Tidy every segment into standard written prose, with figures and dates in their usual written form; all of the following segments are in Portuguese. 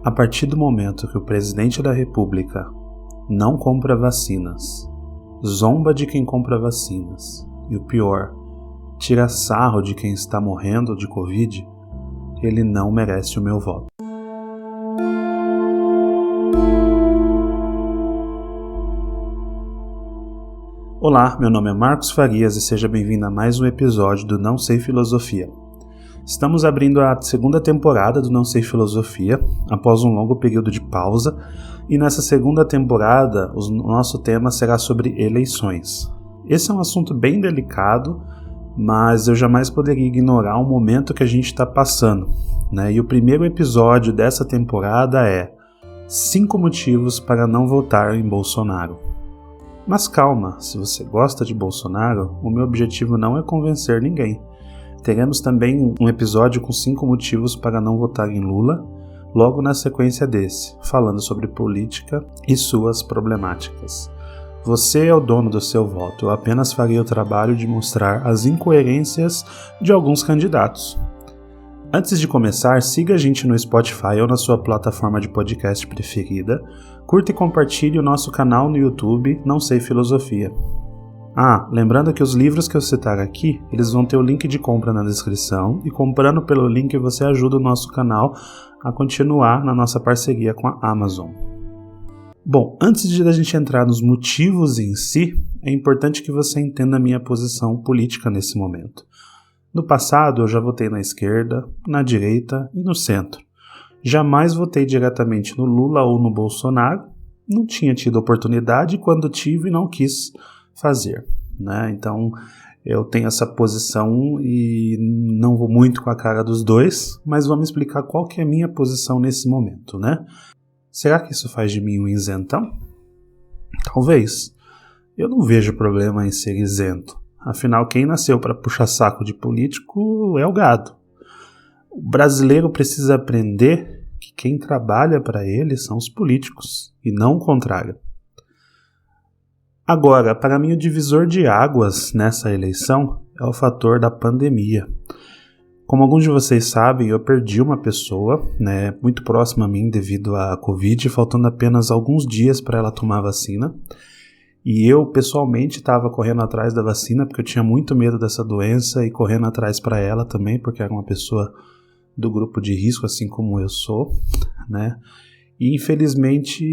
A partir do momento que o presidente da República não compra vacinas, zomba de quem compra vacinas e o pior, tira sarro de quem está morrendo de Covid, ele não merece o meu voto. Olá, meu nome é Marcos Farias e seja bem-vindo a mais um episódio do Não Sei Filosofia. Estamos abrindo a segunda temporada do Não Sei Filosofia, após um longo período de pausa, e nessa segunda temporada o nosso tema será sobre eleições. Esse é um assunto bem delicado, mas eu jamais poderia ignorar o momento que a gente está passando, né? E o primeiro episódio dessa temporada é 5 motivos para não votar em Bolsonaro. Mas calma, se você gosta de Bolsonaro, o meu objetivo não é convencer ninguém. Teremos também um episódio com 5 motivos para não votar em Lula, logo na sequência desse, falando sobre política e suas problemáticas. Você é o dono do seu voto, eu apenas farei o trabalho de mostrar as incoerências de alguns candidatos. Antes de começar, siga a gente no Spotify ou na sua plataforma de podcast preferida, curta e compartilhe o nosso canal no YouTube Não Sei Filosofia. Lembrando que os livros que eu citar aqui, eles vão ter o link de compra na descrição e comprando pelo link você ajuda o nosso canal a continuar na nossa parceria com a Amazon. Bom, antes de a gente entrar nos motivos em si, é importante que você entenda a minha posição política nesse momento. No passado eu já votei na esquerda, na direita e no centro. Jamais votei diretamente no Lula ou no Bolsonaro, não tinha tido oportunidade e quando tive não quis fazer, né? Então eu tenho essa posição e não vou muito com a cara dos dois, mas vamos explicar qual que é a minha posição nesse momento, né? Será que isso faz de mim um isentão? Talvez. Eu não vejo problema em ser isento. Afinal, quem nasceu para puxar saco de político é o gado. O brasileiro precisa aprender que quem trabalha para ele são os políticos, e não o contrário. Agora, para mim o divisor de águas nessa eleição é o fator da pandemia. Como alguns de vocês sabem, eu perdi uma pessoa, né, muito próxima a mim devido à Covid, faltando apenas alguns dias para ela tomar a vacina. E eu, pessoalmente, estava correndo atrás da vacina porque eu tinha muito medo dessa doença e correndo atrás para ela também, porque era uma pessoa do grupo de risco, assim como eu sou, né? E infelizmente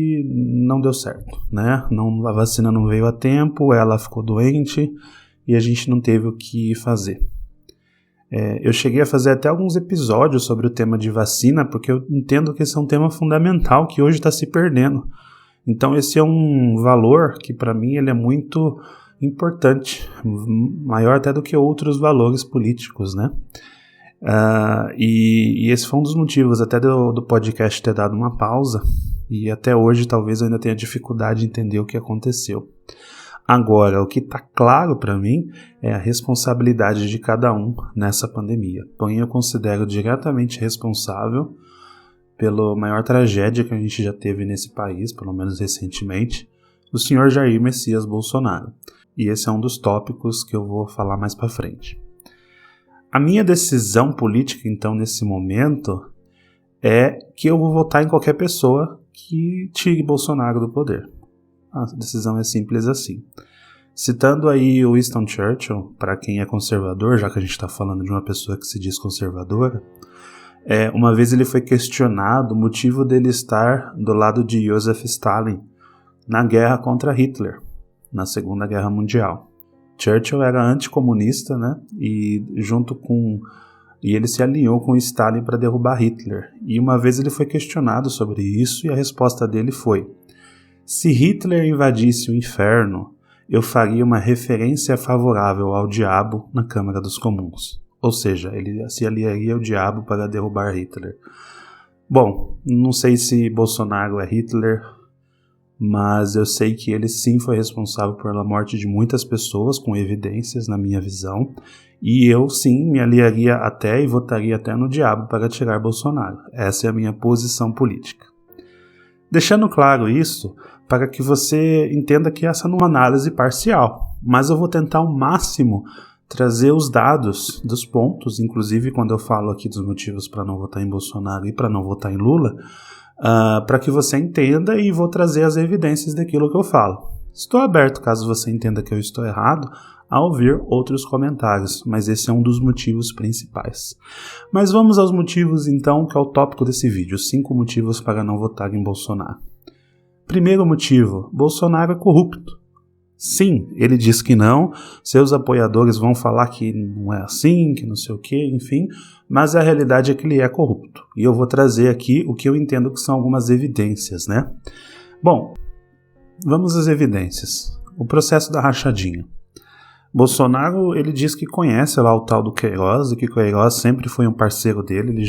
não deu certo, né? A vacina não veio a tempo, ela ficou doente e a gente não teve o que fazer. Eu cheguei a fazer até alguns episódios sobre o tema de vacina, porque eu entendo que esse é um tema fundamental que hoje está se perdendo. Então esse é um valor que para mim ele é muito importante, maior até do que outros valores políticos, né? E esse foi um dos motivos até do podcast ter dado uma pausa e até hoje talvez eu ainda tenha dificuldade de entender o que aconteceu. Agora, o que está claro para mim é a responsabilidade de cada um nessa pandemia. Porém, eu considero diretamente responsável pela maior tragédia que a gente já teve nesse país, pelo menos recentemente, o senhor Jair Messias Bolsonaro. E esse é um dos tópicos que eu vou falar mais para frente. A minha decisão política, então, nesse momento, é que eu vou votar em qualquer pessoa que tire Bolsonaro do poder. A decisão é simples assim. Citando aí o Winston Churchill, para quem é conservador, já que a gente está falando de uma pessoa que se diz conservadora, uma vez ele foi questionado o motivo dele estar do lado de Joseph Stalin na guerra contra Hitler, na Segunda Guerra Mundial. Churchill era anticomunista, né? E ele se alinhou com Stalin para derrubar Hitler. E uma vez ele foi questionado sobre isso e a resposta dele foi: se Hitler invadisse o inferno, eu faria uma referência favorável ao diabo na Câmara dos Comuns. Ou seja, ele se aliaria ao diabo para derrubar Hitler. Bom, não sei se Bolsonaro é Hitler, mas eu sei que ele sim foi responsável pela morte de muitas pessoas, com evidências na minha visão, e eu sim me aliaria até e votaria até no diabo para tirar Bolsonaro. Essa é a minha posição política. Deixando claro isso, para que você entenda que essa não é uma análise parcial, mas eu vou tentar ao máximo trazer os dados dos pontos, inclusive quando eu falo aqui dos motivos para não votar em Bolsonaro e para não votar em Lula, para que você entenda, e vou trazer as evidências daquilo que eu falo. Estou aberto, caso você entenda que eu estou errado, a ouvir outros comentários, mas esse é um dos motivos principais. Mas vamos aos motivos então, que é o tópico desse vídeo, 5 motivos para não votar em Bolsonaro. Primeiro motivo, Bolsonaro é corrupto. Sim, ele diz que não, seus apoiadores vão falar que não é assim, que não sei o que, enfim, mas a realidade é que ele é corrupto. E eu vou trazer aqui o que eu entendo que são algumas evidências, né? Bom, vamos às evidências. O processo da rachadinha. Bolsonaro, ele diz que conhece lá o tal do Queiroz, e que o Queiroz sempre foi um parceiro dele,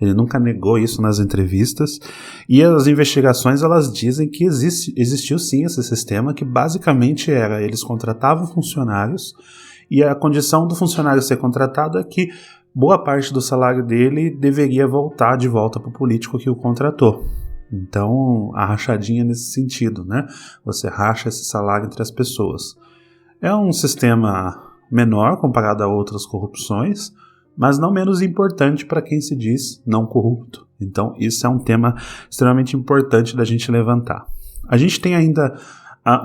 ele nunca negou isso nas entrevistas, e as investigações, elas dizem que existiu sim esse sistema, que basicamente era, eles contratavam funcionários, e a condição do funcionário ser contratado é que boa parte do salário dele deveria voltar de volta para o político que o contratou. Então, a rachadinha nesse sentido, né? Você racha esse salário entre as pessoas. É um sistema menor comparado a outras corrupções, mas não menos importante para quem se diz não corrupto. Então, isso é um tema extremamente importante da gente levantar. A gente tem ainda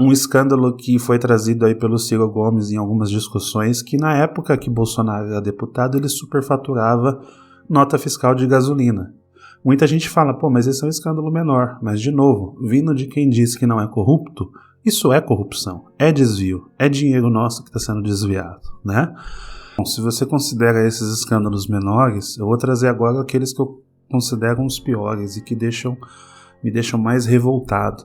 um escândalo que foi trazido aí pelo Ciro Gomes em algumas discussões, que na época que Bolsonaro era deputado, ele superfaturava nota fiscal de gasolina. Muita gente fala, mas esse é um escândalo menor. Mas, de novo, vindo de quem diz que não é corrupto, isso é corrupção, é desvio, é dinheiro nosso que está sendo desviado, né? Bom, se você considera esses escândalos menores, eu vou trazer agora aqueles que eu considero os piores e que me deixam mais revoltado.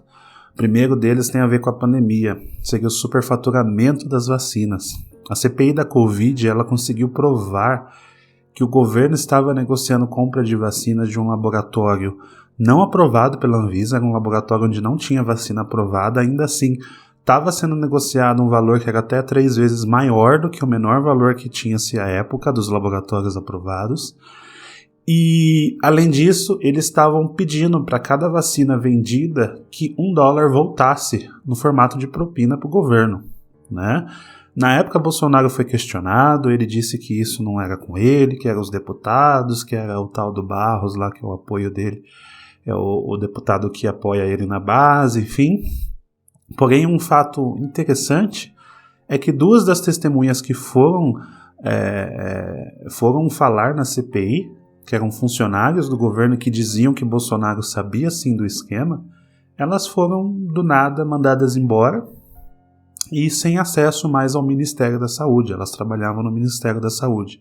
O primeiro deles tem a ver com a pandemia, seria o superfaturamento das vacinas. A CPI da Covid, ela conseguiu provar que o governo estava negociando compra de vacinas de um laboratório não aprovado pela Anvisa, era um laboratório onde não tinha vacina aprovada, ainda assim estava sendo negociado um valor que era até 3 vezes maior do que o menor valor que tinha-se à época dos laboratórios aprovados. E, além disso, eles estavam pedindo para cada vacina vendida que $1 voltasse no formato de propina para o governo, né? Na época, Bolsonaro foi questionado, ele disse que isso não era com ele, que eram os deputados, que era o tal do Barros lá, que é o apoio dele, é o deputado que apoia ele na base, enfim. Porém, um fato interessante é que 2 das testemunhas que foram falar na CPI, que eram funcionários do governo que diziam que Bolsonaro sabia sim do esquema, elas foram do nada mandadas embora e sem acesso mais ao Ministério da Saúde. Elas trabalhavam no Ministério da Saúde.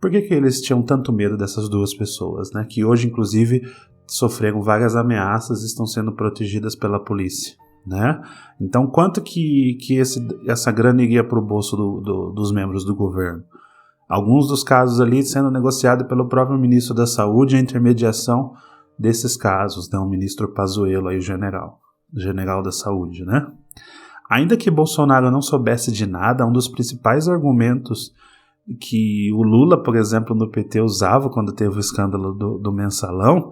Por que eles tinham tanto medo dessas 2 pessoas, né? Que hoje, inclusive, sofreram várias ameaças e estão sendo protegidas pela polícia, né? Então, quanto que essa grana iria para o bolso dos membros do governo? Alguns dos casos ali sendo negociados pelo próprio ministro da Saúde, a intermediação desses casos, né? O ministro Pazuello, aí, o general da Saúde, né? Ainda que Bolsonaro não soubesse de nada, um dos principais argumentos que o Lula, por exemplo, no PT usava quando teve o escândalo do mensalão,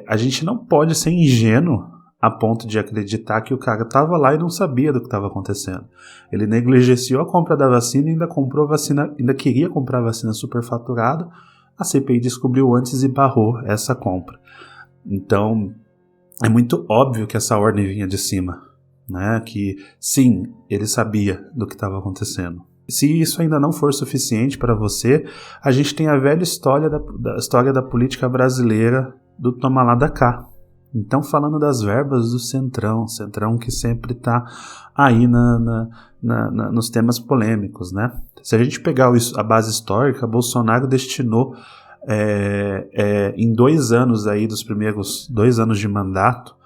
a gente não pode ser ingênuo a ponto de acreditar que o cara estava lá e não sabia do que estava acontecendo. Ele negligenciou a compra da vacina e ainda queria comprar vacina superfaturada. A CPI descobriu antes e barrou essa compra. Então, é muito óbvio que essa ordem vinha de cima, né? Que sim, ele sabia do que estava acontecendo. Se isso ainda não for suficiente para você, a gente tem a velha história da política brasileira do toma lá da cá. Então, falando das verbas do Centrão que sempre está aí nos temas polêmicos, né? Se a gente pegar a base histórica, Bolsonaro destinou em 2 anos aí, dos primeiros 2 anos de mandato,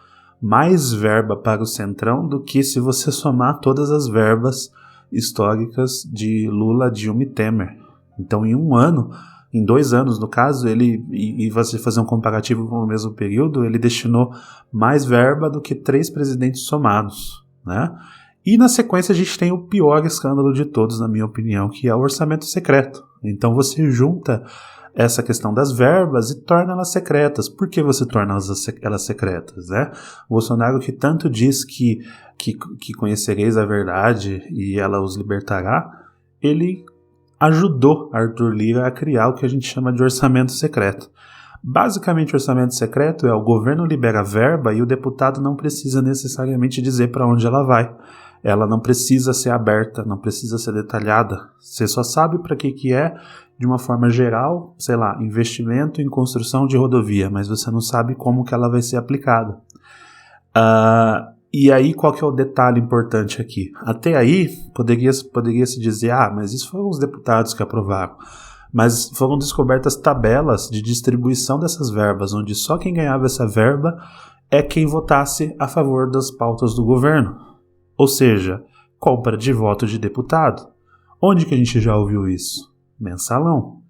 mais verba para o Centrão do que se você somar todas as verbas históricas de Lula, Dilma e Temer. Então, em 2 anos, no caso, e você fazer um comparativo com o mesmo período, ele destinou mais verba do que 3 presidentes somados, né? E na sequência a gente tem o pior escândalo de todos, na minha opinião, que é o orçamento secreto. Então você junta essa questão das verbas e torna elas secretas. Por que você torna elas secretas, né? O Bolsonaro, que tanto diz que conhecereis a verdade e ela os libertará, ele ajudou Arthur Lira a criar o que a gente chama de orçamento secreto. Basicamente, orçamento secreto é o governo libera verba e o deputado não precisa necessariamente dizer para onde ela vai. Ela não precisa ser aberta, não precisa ser detalhada. Você só sabe para que é, de uma forma geral, sei lá, investimento em construção de rodovia, mas você não sabe como que ela vai ser aplicada. E aí, qual que é o detalhe importante aqui? Até aí, poderia se dizer, mas isso foram os deputados que aprovaram. Mas foram descobertas tabelas de distribuição dessas verbas, onde só quem ganhava essa verba é quem votasse a favor das pautas do governo. Ou seja, compra de voto de deputado. Onde que a gente já ouviu isso? Mensalão.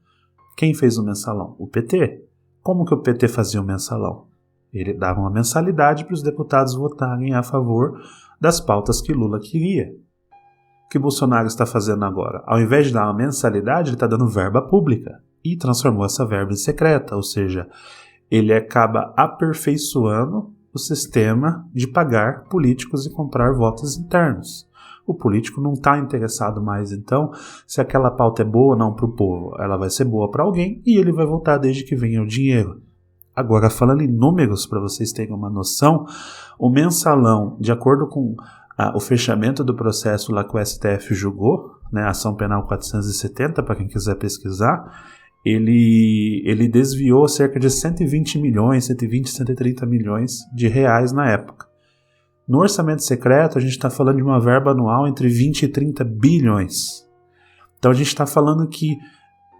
Quem fez o mensalão? O PT. Como que o PT fazia o mensalão? Ele dava uma mensalidade para os deputados votarem a favor das pautas que Lula queria. O que Bolsonaro está fazendo agora? Ao invés de dar uma mensalidade, ele está dando verba pública e transformou essa verba em secreta, ou seja, ele acaba aperfeiçoando o sistema de pagar políticos e comprar votos internos. O político não está interessado mais, então, se aquela pauta é boa ou não para o povo. Ela vai ser boa para alguém e ele vai votar desde que venha o dinheiro. Agora, falando em números, para vocês terem uma noção, o mensalão, de acordo com o fechamento do processo lá que o STF julgou, né, Ação Penal 470, para quem quiser pesquisar, ele desviou cerca de 120 milhões, 130 milhões de reais na época. No orçamento secreto, a gente está falando de uma verba anual entre 20 e 30 bilhões. Então a gente está falando que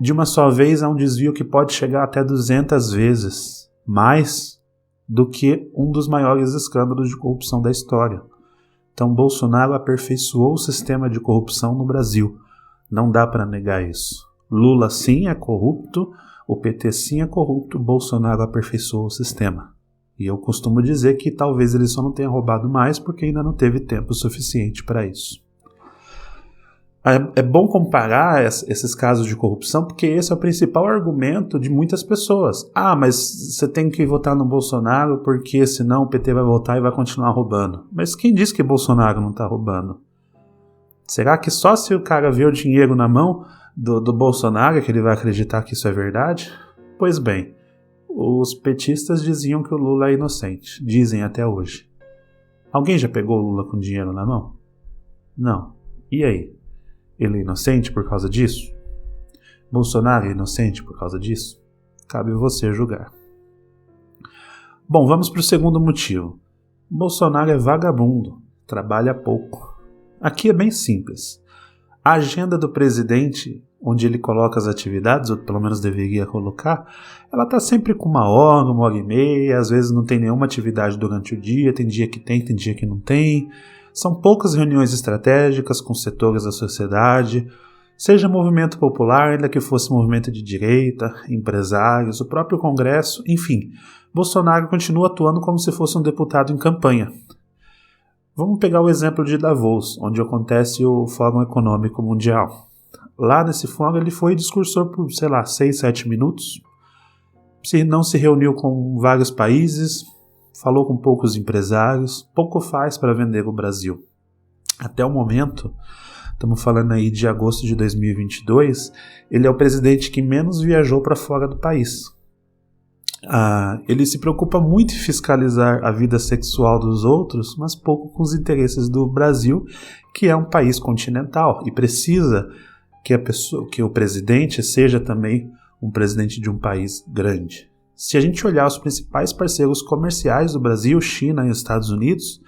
de uma só vez há um desvio que pode chegar até 200 vezes mais do que um dos maiores escândalos de corrupção da história. Então Bolsonaro aperfeiçoou o sistema de corrupção no Brasil. Não dá para negar isso. Lula sim é corrupto, o PT sim é corrupto, Bolsonaro aperfeiçoou o sistema. E eu costumo dizer que talvez ele só não tenha roubado mais porque ainda não teve tempo suficiente para isso. É bom comparar esses casos de corrupção porque esse é o principal argumento de muitas pessoas. Mas você tem que votar no Bolsonaro porque senão o PT vai voltar e vai continuar roubando. Mas quem disse que Bolsonaro não está roubando? Será que só se o cara vê o dinheiro na mão do Bolsonaro que ele vai acreditar que isso é verdade? Pois bem, os petistas diziam que o Lula é inocente. Dizem até hoje. Alguém já pegou o Lula com dinheiro na mão? Não. E aí? Ele é inocente por causa disso? Bolsonaro é inocente por causa disso? Cabe você julgar. Bom, vamos para o segundo motivo. Bolsonaro é vagabundo, trabalha pouco. Aqui é bem simples. A agenda do presidente, onde ele coloca as atividades, ou pelo menos deveria colocar, ela está sempre com 1 hora e meia, às vezes não tem nenhuma atividade durante o dia, tem dia que tem dia que não tem. São poucas reuniões estratégicas com setores da sociedade, seja movimento popular, ainda que fosse movimento de direita, empresários, o próprio Congresso, enfim. Bolsonaro continua atuando como se fosse um deputado em campanha. Vamos pegar o exemplo de Davos, onde acontece o Fórum Econômico Mundial. Lá nesse fórum ele foi discursor por, 6, 7 minutos. Não se reuniu com vários países, falou com poucos empresários, pouco faz para vender o Brasil. Até o momento, estamos falando aí de agosto de 2022, ele é o presidente que menos viajou para fora do país. Ele se preocupa muito em fiscalizar a vida sexual dos outros, mas pouco com os interesses do Brasil, que é um país continental e precisa que o presidente seja também um presidente de um país grande. Se a gente olhar os principais parceiros comerciais do Brasil, China e Estados Unidos,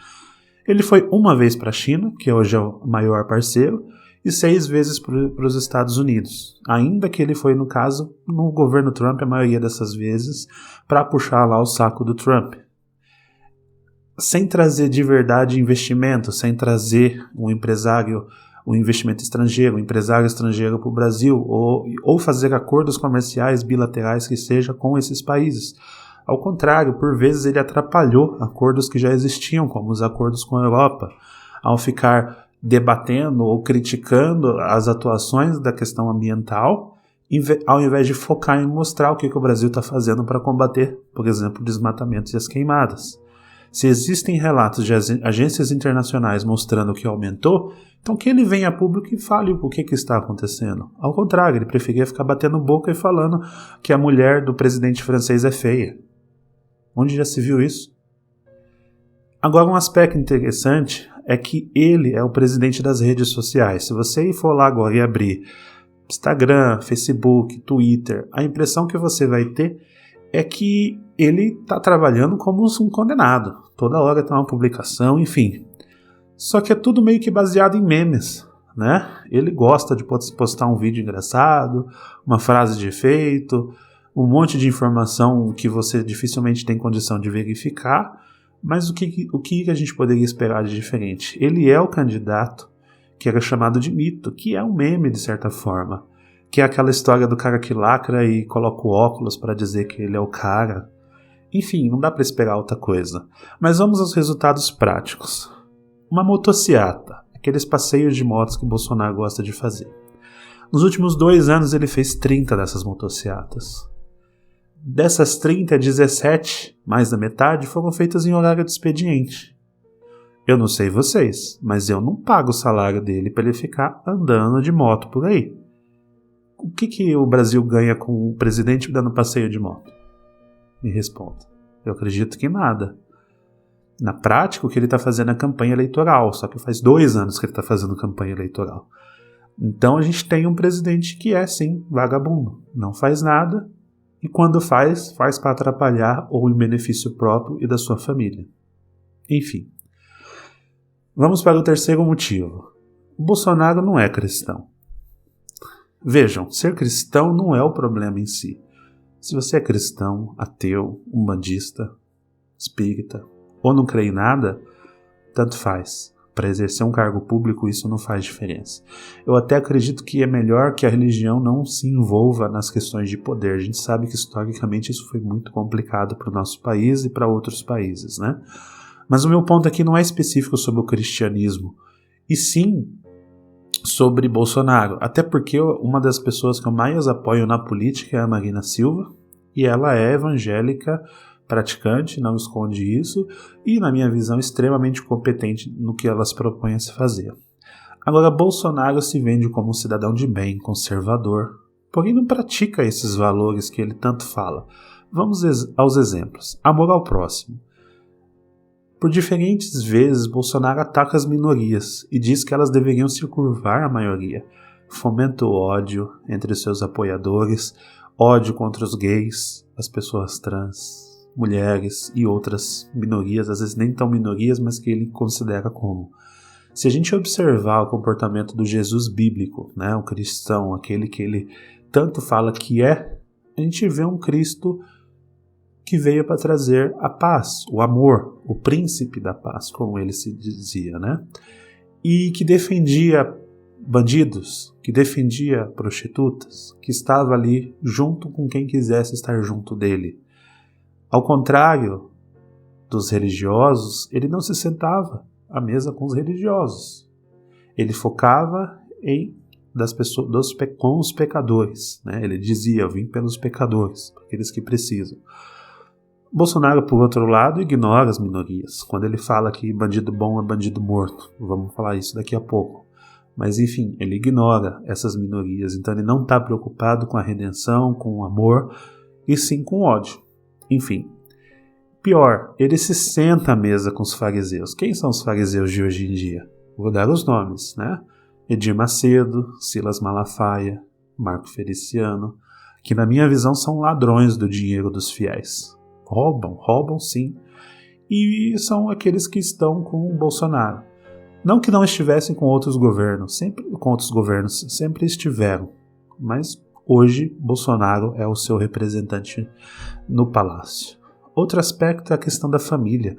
ele foi uma vez para a China, que hoje é o maior parceiro, e 6 vezes para os Estados Unidos. Ainda que ele foi, no caso, no governo Trump, a maioria dessas vezes, para puxar lá o saco do Trump. Sem trazer de verdade investimento, sem trazer um investimento estrangeiro, um empresário estrangeiro para o Brasil, ou fazer acordos comerciais bilaterais que seja com esses países. Ao contrário, por vezes ele atrapalhou acordos que já existiam, como os acordos com a Europa, ao ficar debatendo ou criticando as atuações da questão ambiental, ao invés de focar em mostrar o que o Brasil está fazendo para combater, por exemplo, o desmatamento e as queimadas. Se existem relatos de agências internacionais mostrando que aumentou, então que ele venha a público e fale o que está acontecendo. Ao contrário, ele preferia ficar batendo boca e falando que a mulher do presidente francês é feia. Onde já se viu isso? Agora, um aspecto interessante é que ele é o presidente das redes sociais. Se você for lá agora e abrir Instagram, Facebook, Twitter, a impressão que você vai ter é que ele está trabalhando como um condenado. Toda hora tem uma publicação, enfim. Só que é tudo meio que baseado em memes, né? Ele gosta de postar um vídeo engraçado, uma frase de efeito, um monte de informação que você dificilmente tem condição de verificar, mas o que a gente poderia esperar de diferente? Ele é o candidato que era chamado de mito, que é um meme de certa forma, que é aquela história do cara que lacra e coloca o óculos para dizer que ele é o cara. Enfim, não dá para esperar outra coisa. Mas vamos aos resultados práticos. Uma motociata, aqueles passeios de motos que Bolsonaro gosta de fazer. Nos últimos 2 anos ele fez 30 dessas motociatas. Dessas 30, 17, mais da metade, foram feitas em horário de expediente. Eu não sei vocês, mas eu não pago o salário dele para ele ficar andando de moto por aí. O que o Brasil ganha com o presidente dando passeio de moto? Me responda. Eu acredito que nada. Na prática, o que ele está fazendo é campanha eleitoral, só que faz 2 anos que ele está fazendo campanha eleitoral. Então a gente tem um presidente que é, sim, vagabundo. Não faz nada e quando faz para atrapalhar ou em benefício próprio e da sua família. Enfim. Vamos para o terceiro motivo. O Bolsonaro não é cristão. Vejam, ser cristão não é o problema em si. Se você é cristão, ateu, umbandista, espírita ou não crê em nada, tanto faz. Para exercer um cargo público isso não faz diferença. Eu até acredito que é melhor que a religião não se envolva nas questões de poder. A gente sabe que historicamente isso foi muito complicado para o nosso país e para outros países, né? Mas o meu ponto aqui não é específico sobre o cristianismo, e sim sobre Bolsonaro, até porque uma das pessoas que eu mais apoio na política é a Marina Silva, e ela é evangélica praticante, não esconde isso, e na minha visão extremamente competente no que ela se propõe a se fazer. Agora, Bolsonaro se vende como um cidadão de bem, conservador, porém não pratica esses valores que ele tanto fala. Vamos aos exemplos. Amor ao próximo. Por diferentes vezes, Bolsonaro ataca as minorias e diz que elas deveriam se curvar à maioria. Fomenta o ódio entre seus apoiadores, ódio contra os gays, as pessoas trans, mulheres e outras minorias, às vezes nem tão minorias, mas que ele considera como. Se a gente observar o comportamento do Jesus bíblico, né, o cristão, aquele que ele tanto fala que é, a gente vê um Cristo que veio para trazer a paz, o amor, o príncipe da paz, como ele se dizia, né? E que defendia bandidos, que defendia prostitutas, que estava ali junto com quem quisesse estar junto dele. Ao contrário dos religiosos, ele não se sentava à mesa com os religiosos. Ele focava com os pecadores, né? Ele dizia, eu vim pelos pecadores, aqueles que precisam. Bolsonaro, por outro lado, ignora as minorias. Quando ele fala que bandido bom é bandido morto, vamos falar isso daqui a pouco. Mas enfim, ele ignora essas minorias, então ele não está preocupado com a redenção, com o amor, e sim com o ódio. Enfim, pior, ele se senta à mesa com os fariseus. Quem são os fariseus de hoje em dia? Vou dar os nomes, né? Edir Macedo, Silas Malafaia, Marco Feliciano, que na minha visão são ladrões do dinheiro dos fiéis. Roubam sim, e são aqueles que estão com o Bolsonaro. Não que não estivessem com outros governos, sempre estiveram, mas hoje Bolsonaro é o seu representante no palácio. Outro aspecto é a questão da família.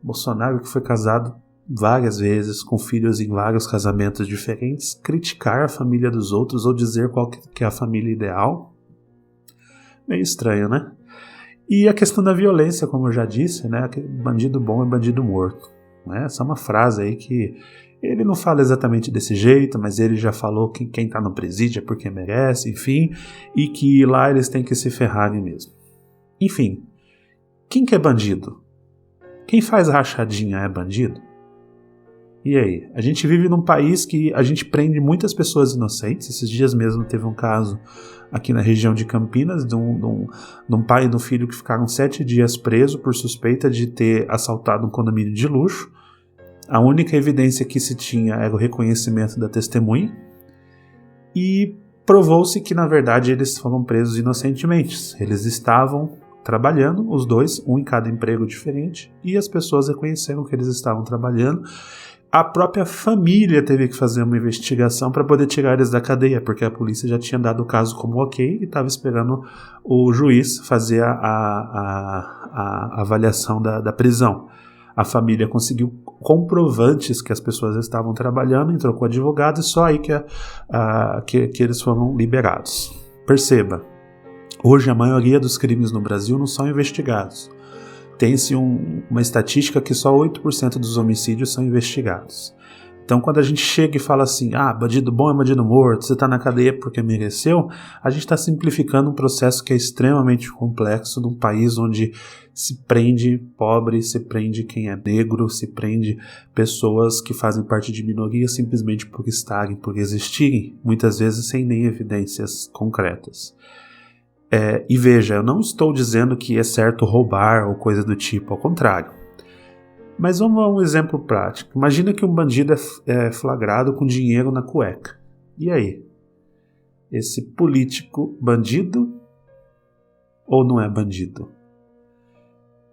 Bolsonaro, que foi casado várias vezes, com filhos em vários casamentos diferentes, criticar a família dos outros ou dizer qual que é a família ideal, meio estranho, né? E a questão da violência, como eu já disse, né? Bandido bom é bandido morto. Né? Essa é uma frase aí que ele não fala exatamente desse jeito, mas ele já falou que quem está no presídio é porque merece, enfim, e que lá eles têm que se ferrarem mesmo. Enfim, quem que é bandido? Quem faz rachadinha é bandido? E aí? A gente vive num país que a gente prende muitas pessoas inocentes. Esses dias mesmo teve um caso aqui na região de Campinas de um pai e de um filho que ficaram 7 dias presos por suspeita de ter assaltado um condomínio de luxo. A única evidência que se tinha era o reconhecimento da testemunha e provou-se que, na verdade, eles foram presos inocentemente. Eles estavam trabalhando, os dois, um em cada emprego diferente, e as pessoas reconheceram que eles estavam trabalhando. A própria família teve que fazer uma investigação para poder tirar eles da cadeia, porque a polícia já tinha dado o caso como ok e estava esperando o juiz fazer a avaliação da prisão. A família conseguiu comprovantes que as pessoas estavam trabalhando, entrou com o advogado e só aí que eles foram liberados. Perceba, hoje a maioria dos crimes no Brasil não são investigados. Tem-se uma estatística que só 8% dos homicídios são investigados. Então, quando a gente chega e fala assim, bandido bom é bandido morto, você está na cadeia porque mereceu, a gente está simplificando um processo que é extremamente complexo num país onde se prende pobre, se prende quem é negro, se prende pessoas que fazem parte de minorias simplesmente por estarem, por existirem, muitas vezes sem nem evidências concretas. E veja, eu não estou dizendo que é certo roubar ou coisa do tipo, ao contrário. Mas vamos a um exemplo prático. Imagina que um bandido é flagrado com dinheiro na cueca. E aí? Esse político bandido ou não é bandido?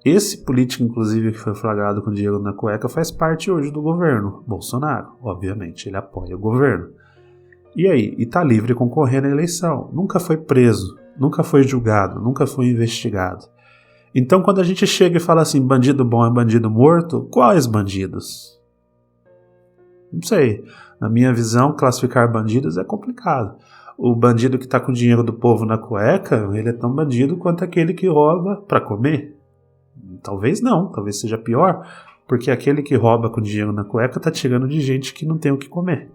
Esse político, inclusive, que foi flagrado com dinheiro na cueca, faz parte hoje do governo. Bolsonaro, obviamente, ele apoia o governo. E aí? E está livre concorrendo à eleição. Nunca foi preso, nunca foi julgado, nunca foi investigado. Então, quando a gente chega e fala assim, bandido bom é bandido morto, quais bandidos? Não sei. Na minha visão, classificar bandidos é complicado. O bandido que está com o dinheiro do povo na cueca, ele é tão bandido quanto aquele que rouba para comer. Talvez não, talvez seja pior, porque aquele que rouba com dinheiro na cueca está tirando de gente que não tem o que comer.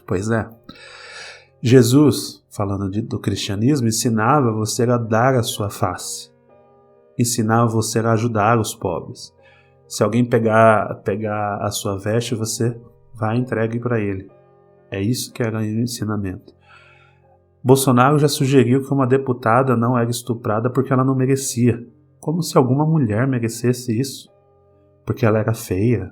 Pois é. Jesus, falando do cristianismo, ensinava você a dar a sua face. Ensinava você a ajudar os pobres. Se alguém pegar a sua veste, você vai e entregue para ele. É isso que era o ensinamento. Bolsonaro já sugeriu que uma deputada não era estuprada porque ela não merecia. Como se alguma mulher merecesse isso. Porque ela era feia.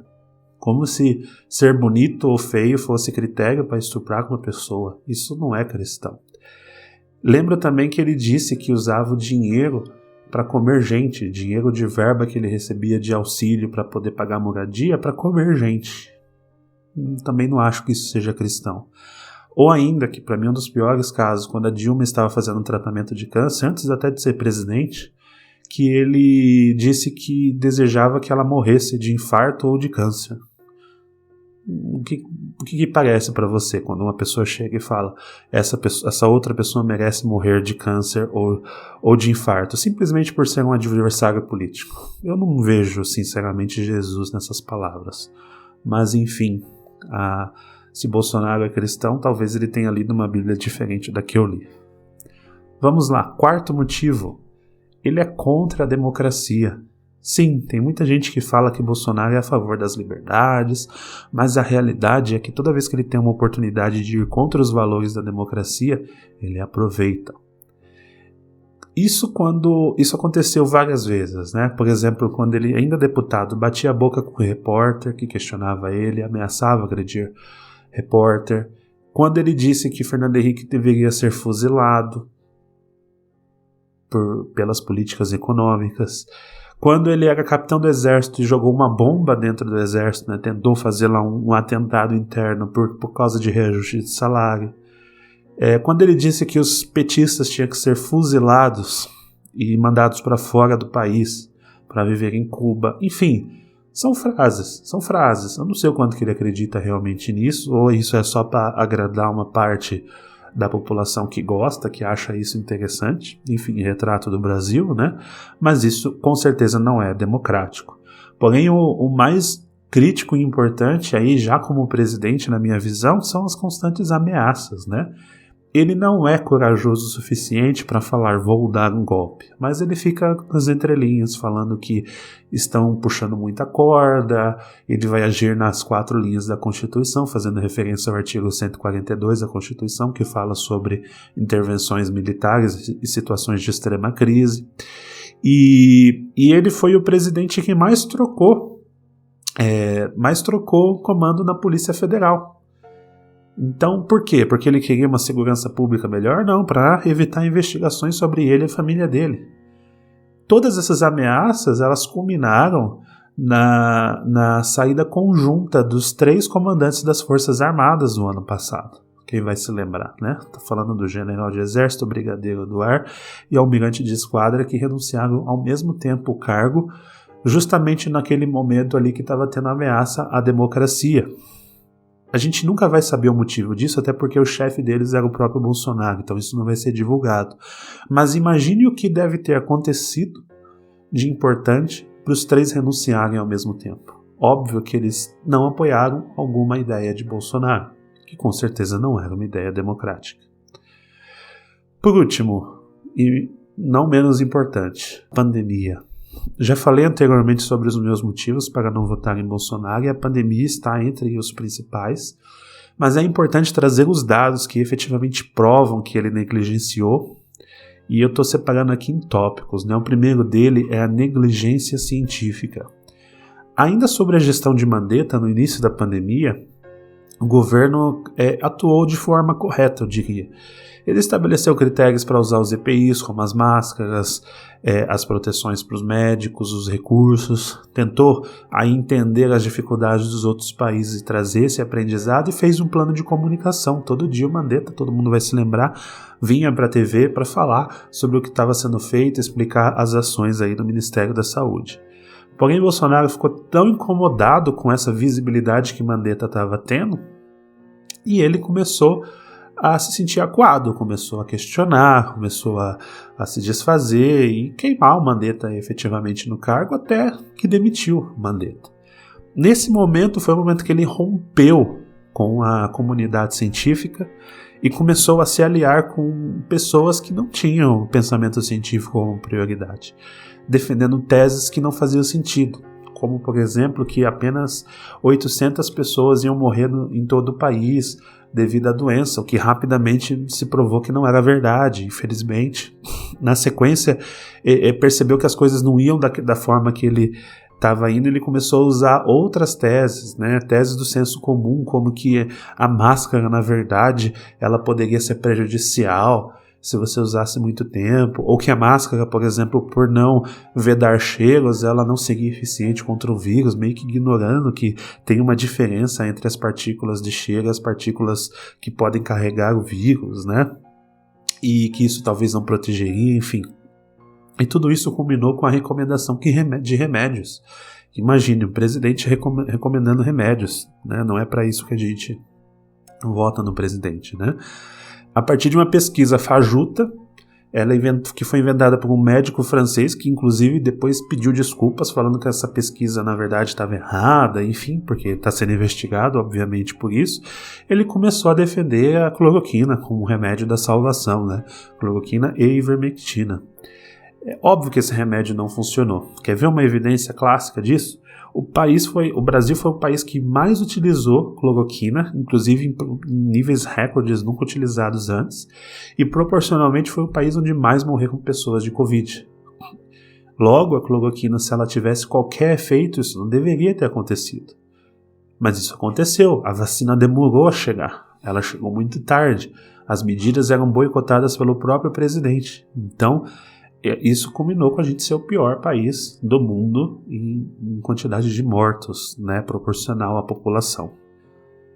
Como se ser bonito ou feio fosse critério para estuprar uma pessoa. Isso não é cristão. Lembro também que ele disse que usava o dinheiro para comer gente, dinheiro de verba que ele recebia de auxílio para poder pagar moradia, para comer gente. Também não acho que isso seja cristão. Ou ainda, que para mim é um dos piores casos, quando a Dilma estava fazendo um tratamento de câncer, antes até de ser presidente, que ele disse que desejava que ela morresse de infarto ou de câncer. O que parece para você quando uma pessoa chega e fala essa outra pessoa merece morrer de câncer ou de infarto, simplesmente por ser um adversário político? Eu não vejo, sinceramente, Jesus nessas palavras. Mas, enfim, se Bolsonaro é cristão, talvez ele tenha lido uma Bíblia diferente da que eu li. Vamos lá, quarto motivo. Ele é contra a democracia. Sim, tem muita gente que fala que Bolsonaro é a favor das liberdades, mas a realidade é que toda vez que ele tem uma oportunidade de ir contra os valores da democracia, ele aproveita. Isso aconteceu várias vezes, né? Por exemplo, quando ele, ainda deputado, batia a boca com o repórter que questionava ele, ameaçava agredir repórter. Quando ele disse que Fernando Henrique deveria ser fuzilado pelas políticas econômicas. Quando ele era capitão do exército e jogou uma bomba dentro do exército, né, tentou fazer lá um atentado interno por causa de reajuste de salário. Quando ele disse que os petistas tinham que ser fuzilados e mandados para fora do país para viver em Cuba. Enfim, são frases. Eu não sei o quanto que ele acredita realmente nisso, ou isso é só para agradar uma parte da população que gosta, que acha isso interessante, enfim, retrato do Brasil, né? Mas isso com certeza não é democrático. Porém, o mais crítico e importante aí, já como presidente, na minha visão, são as constantes ameaças, né? ele não é corajoso o suficiente para falar vou dar um golpe, mas ele fica nas entrelinhas falando que estão puxando muita corda, ele vai agir nas 4 linhas da Constituição, fazendo referência ao artigo 142 da Constituição, que fala sobre intervenções militares e situações de extrema crise. E ele foi o presidente que mais trocou o comando na Polícia Federal. Então, por quê? Porque ele queria uma segurança pública melhor? Não, para evitar investigações sobre ele e a família dele. Todas essas ameaças, elas culminaram na saída conjunta dos 3 comandantes das Forças Armadas no ano passado. Quem vai se lembrar, né? Tô falando do general de exército, brigadeiro do ar e almirante de esquadra, que renunciaram ao mesmo tempo o cargo, justamente naquele momento ali que estava tendo ameaça à democracia. A gente nunca vai saber o motivo disso, até porque o chefe deles era o próprio Bolsonaro, então isso não vai ser divulgado. Mas imagine o que deve ter acontecido de importante para os 3 renunciarem ao mesmo tempo. Óbvio que eles não apoiaram alguma ideia de Bolsonaro, que com certeza não era uma ideia democrática. Por último, e não menos importante, pandemia. Já falei anteriormente sobre os meus motivos para não votar em Bolsonaro e a pandemia está entre os principais, mas é importante trazer os dados que efetivamente provam que ele negligenciou, e eu estou separando aqui em tópicos, né? O primeiro dele é a negligência científica. Ainda sobre a gestão de Mandetta no início da pandemia, o governo atuou de forma correta, eu diria. Ele estabeleceu critérios para usar os EPIs, como as máscaras, as proteções para os médicos, os recursos, tentou aí entender as dificuldades dos outros países e trazer esse aprendizado e fez um plano de comunicação. Todo dia o Mandetta, todo mundo vai se lembrar, vinha para a TV para falar sobre o que estava sendo feito, explicar as ações aí do Ministério da Saúde. Porém, Bolsonaro ficou tão incomodado com essa visibilidade que Mandetta estava tendo e ele começou a se sentir acuado, começou a questionar, começou a se desfazer e queimar o Mandetta efetivamente no cargo, até que demitiu o Mandetta. Nesse momento foi o momento que ele rompeu com a comunidade científica e começou a se aliar com pessoas que não tinham pensamento científico como prioridade, defendendo teses que não faziam sentido, como, por exemplo, que apenas 800 pessoas iam morrer em todo o país devido à doença, o que rapidamente se provou que não era verdade, infelizmente. Na sequência, percebeu que as coisas não iam da forma que ele estava indo, ele começou a usar outras teses, né? Teses do senso comum, como que a máscara, na verdade, ela poderia ser prejudicial se você usasse muito tempo, ou que a máscara, por exemplo, por não vedar cheiros, ela não seria eficiente contra o vírus, meio que ignorando que tem uma diferença entre as partículas de cheiro e as partículas que podem carregar o vírus, né? E que isso talvez não protegeria, enfim. E tudo isso culminou com a recomendação de remédios. Imagine, o presidente recomendando remédios, né? Não é para isso que a gente vota no presidente, né? A partir de uma pesquisa fajuta, que foi inventada por um médico francês, que inclusive depois pediu desculpas, falando que essa pesquisa na verdade estava errada, enfim, porque está sendo investigado, obviamente, por isso, ele começou a defender a cloroquina como remédio da salvação, né? Cloroquina e ivermectina. É óbvio que esse remédio não funcionou. Quer ver uma evidência clássica disso? O Brasil foi o país que mais utilizou cloroquina, inclusive em níveis recordes nunca utilizados antes, e proporcionalmente foi o país onde mais morreram pessoas de Covid. Logo, a cloroquina, se ela tivesse qualquer efeito, isso não deveria ter acontecido. Mas isso aconteceu, a vacina demorou a chegar, ela chegou muito tarde, as medidas eram boicotadas pelo próprio presidente. Então, isso culminou com a gente ser o pior país do mundo em quantidade de mortos, né, proporcional à população.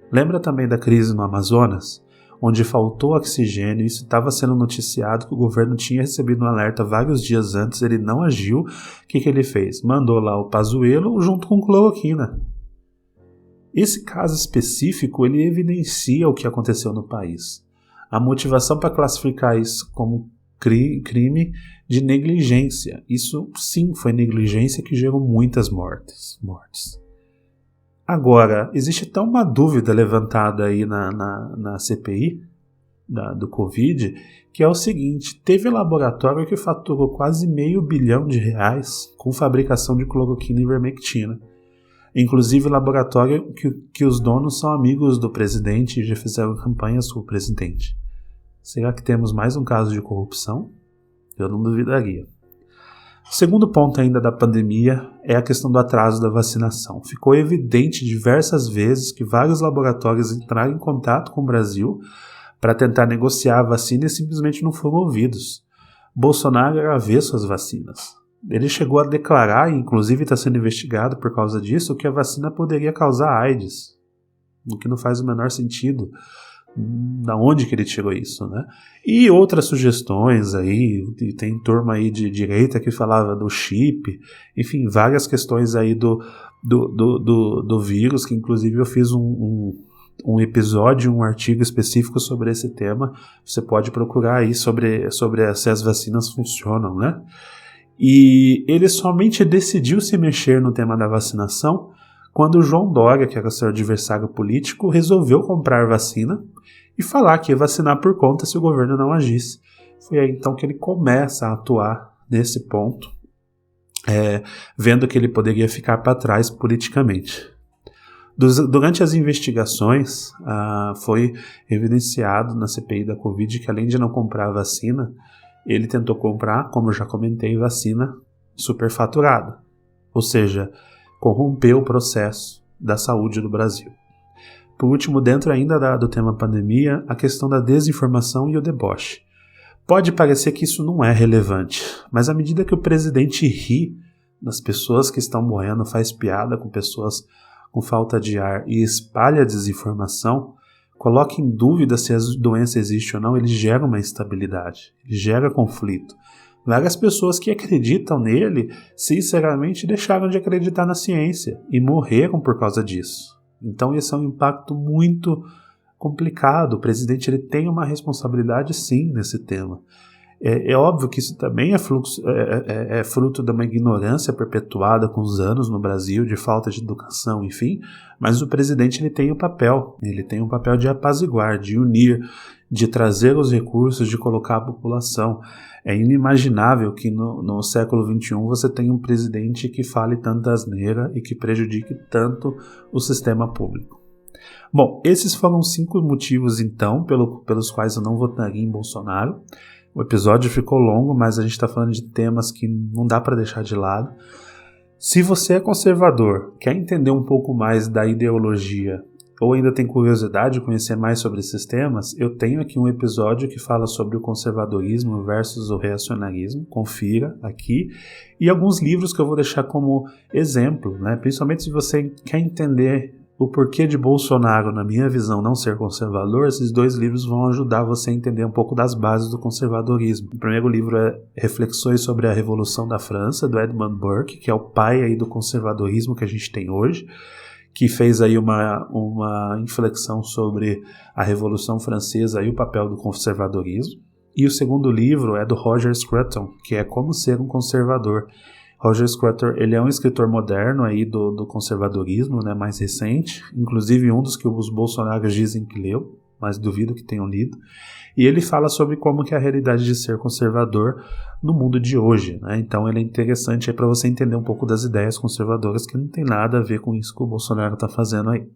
Lembra também da crise no Amazonas, onde faltou oxigênio e isso estava sendo noticiado que o governo tinha recebido um alerta vários dias antes, ele não agiu. O que ele fez? Mandou lá o Pazuello junto com cloroquina. Esse caso específico, ele evidencia o que aconteceu no país. A motivação para classificar isso como crime de negligência. Isso sim foi negligência que gerou muitas mortes. Agora, existe até uma dúvida levantada aí na CPI, do Covid, que é o seguinte: teve laboratório que faturou quase R$500 milhão com fabricação de cloroquina e ivermectina. Inclusive laboratório que os donos são amigos do presidente e já fizeram campanhas para o presidente. Será que temos mais um caso de corrupção? Eu não duvidaria. O segundo ponto ainda da pandemia é a questão do atraso da vacinação. Ficou evidente diversas vezes que vários laboratórios entraram em contato com o Brasil para tentar negociar a vacina e simplesmente não foram ouvidos. Bolsonaro era avesso às vacinas. Ele chegou a declarar, e inclusive está sendo investigado por causa disso, que a vacina poderia causar AIDS, o que não faz o menor sentido. Da onde que ele tirou isso, né? E outras sugestões aí, tem turma aí de direita que falava do chip, enfim, várias questões aí do vírus, que inclusive eu fiz um episódio, um artigo específico sobre esse tema. Você pode procurar aí sobre se as vacinas funcionam, né? E ele somente decidiu se mexer no tema da vacinação quando o João Dória, que era seu adversário político, resolveu comprar vacina e falar que ia vacinar por conta se o governo não agisse. Foi aí então que ele começa a atuar nesse ponto, vendo que ele poderia ficar para trás politicamente. Durante as investigações, foi evidenciado na CPI da Covid que, além de não comprar vacina, ele tentou comprar, como eu já comentei, vacina superfaturada, ou seja, corrompeu o processo da saúde do Brasil. Por último, dentro ainda do tema pandemia, a questão da desinformação e o deboche. Pode parecer que isso não é relevante, mas à medida que o presidente ri das pessoas que estão morrendo, faz piada com pessoas com falta de ar e espalha desinformação, coloca em dúvida se a doença existe ou não, ele gera uma instabilidade, ele gera conflito. Várias pessoas que acreditam nele, sinceramente, deixaram de acreditar na ciência e morreram por causa disso. Então esse é um impacto muito complicado. O presidente ele tem uma responsabilidade sim nesse tema. É óbvio que isso também é fruto de uma ignorância perpetuada com os anos no Brasil, de falta de educação, enfim, mas o presidente ele tem um papel de apaziguar, de unir, de trazer os recursos, de colocar a população. É inimaginável que no século XXI você tenha um presidente que fale tanta asneira e que prejudique tanto o sistema público. Bom, esses foram 5 motivos então pelos quais eu não votaria em Bolsonaro. O episódio ficou longo, mas a gente está falando de temas que não dá para deixar de lado. Se você é conservador, quer entender um pouco mais da ideologia ou ainda tem curiosidade de conhecer mais sobre esses temas, eu tenho aqui um episódio que fala sobre o conservadorismo versus o reacionarismo, confira aqui, e alguns livros que eu vou deixar como exemplo, né? Principalmente se você quer entender o porquê de Bolsonaro, na minha visão, não ser conservador, esses 2 livros vão ajudar você a entender um pouco das bases do conservadorismo. O primeiro livro é Reflexões sobre a Revolução da França, do Edmund Burke, que é o pai aí do conservadorismo que a gente tem hoje, que fez aí uma inflexão sobre a Revolução Francesa e o papel do conservadorismo. E o segundo livro é do Roger Scruton, que é Como Ser um Conservador. Roger Scruton, ele é um escritor moderno aí do conservadorismo, né, mais recente, inclusive um dos que os bolsonaros dizem que leu, mas duvido que tenham lido, e ele fala sobre como que é a realidade de ser conservador no mundo de hoje, né? Então ele é interessante para você entender um pouco das ideias conservadoras que não tem nada a ver com isso que o Bolsonaro está fazendo aí.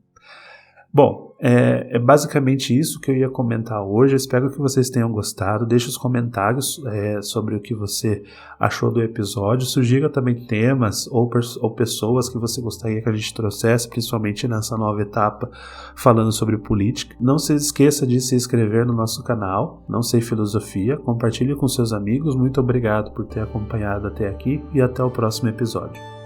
Bom, é basicamente isso que eu ia comentar hoje. Eu espero que vocês tenham gostado. Deixe os comentários sobre o que você achou do episódio. Sugira também temas ou pessoas que você gostaria que a gente trouxesse, principalmente nessa nova etapa falando sobre política. Não se esqueça de se inscrever no nosso canal, Não Sei Filosofia. Compartilhe com seus amigos. Muito obrigado por ter acompanhado até aqui e até o próximo episódio.